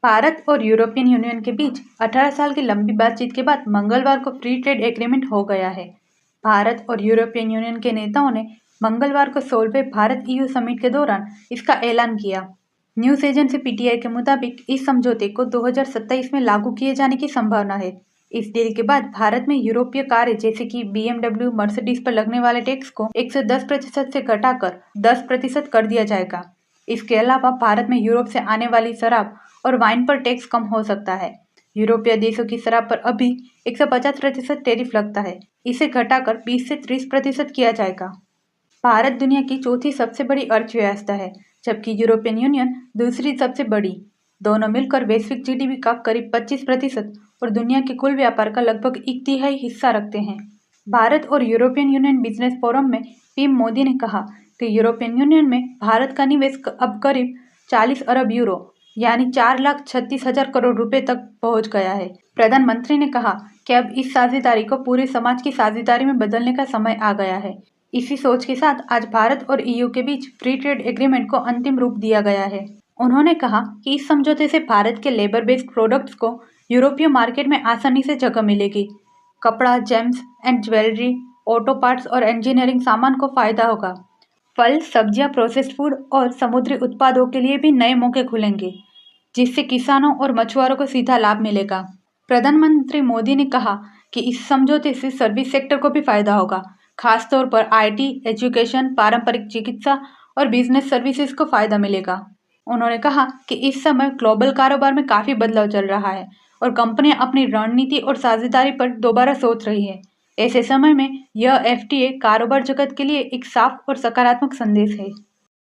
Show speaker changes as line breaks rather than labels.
भारत और European union के बीच 18 साल की लंबी बातचीत के बाद मंगलवार को फ्री ट्रेड एग्रीमेंट हो गया है। भारत और यूरोपियन यूनियन के नेताओं ने मंगलवार को सोलवें भारत ईयू समिट के दौरान इसका ऐलान किया। न्यूज एजेंसी पीटीआई के मुताबिक इस समझौते को 2027 में लागू किए जाने की संभावना है। इस डील के बाद भारत में यूरोपीय कारें जैसे कि BMW, मर्सिडीज पर लगने वाले टैक्स को 110% से घटाकर 10% कर दिया जाएगा। इसके अलावा भारत में यूरोप से आने वाली शराब और वाइन पर टैक्स कम हो सकता है। यूरोपीय देशों की शराब पर अभी 150% टैरिफ लगता है, इसे घटाकर 20 से 30% किया जाएगा। भारत दुनिया की चौथी सबसे बड़ी अर्थव्यवस्था है, जबकि यूरोपियन यूनियन दूसरी सबसे बड़ी। दोनों मिलकर वैश्विक जीडीपी का करीब 25% और दुनिया के कुल व्यापार का लगभग 1/3 हिस्सा रखते हैं। भारत और यूरोपियन यूनियन बिजनेस फोरम में पीएम मोदी ने कहा कि यूरोपियन यूनियन में भारत का निवेश अब करीब 40 अरब यूरो यानी 4,36,000 करोड़ रुपए तक पहुंच गया है। प्रधानमंत्री ने कहा कि अब इस साझेदारी को पूरे समाज की साझेदारी में बदलने का समय आ गया है। इसी सोच के साथ आज भारत और ईयू के बीच फ्री ट्रेड एग्रीमेंट को अंतिम रूप दिया गया है। उन्होंने कहा कि इस समझौते से भारत के लेबर बेस्ड प्रोडक्ट्स को यूरोपीय मार्केट में आसानी से जगह मिलेगी। कपड़ा, James and jewellery, auto parts और इंजीनियरिंग सामान को फायदा होगा। फल, सब्जियां, प्रोसेस्ड फूड और समुद्री उत्पादों के लिए भी नए मौके खुलेंगे, जिससे किसानों और मछुआरों को सीधा लाभ मिलेगा। प्रधानमंत्री मोदी ने कहा कि इस समझौते से सर्विस सेक्टर को भी फायदा होगा, खासतौर पर आईटी, एजुकेशन, पारंपरिक चिकित्सा और बिजनेस सर्विसेज को फायदा मिलेगा। उन्होंने कहा कि इस समय ग्लोबल कारोबार में काफी बदलाव चल रहा है और कंपनियां अपनी रणनीति और साझेदारी पर दोबारा सोच रही है। ऐसे समय में यह एफटीए कारोबार जगत के लिए एक साफ और सकारात्मक संदेश है।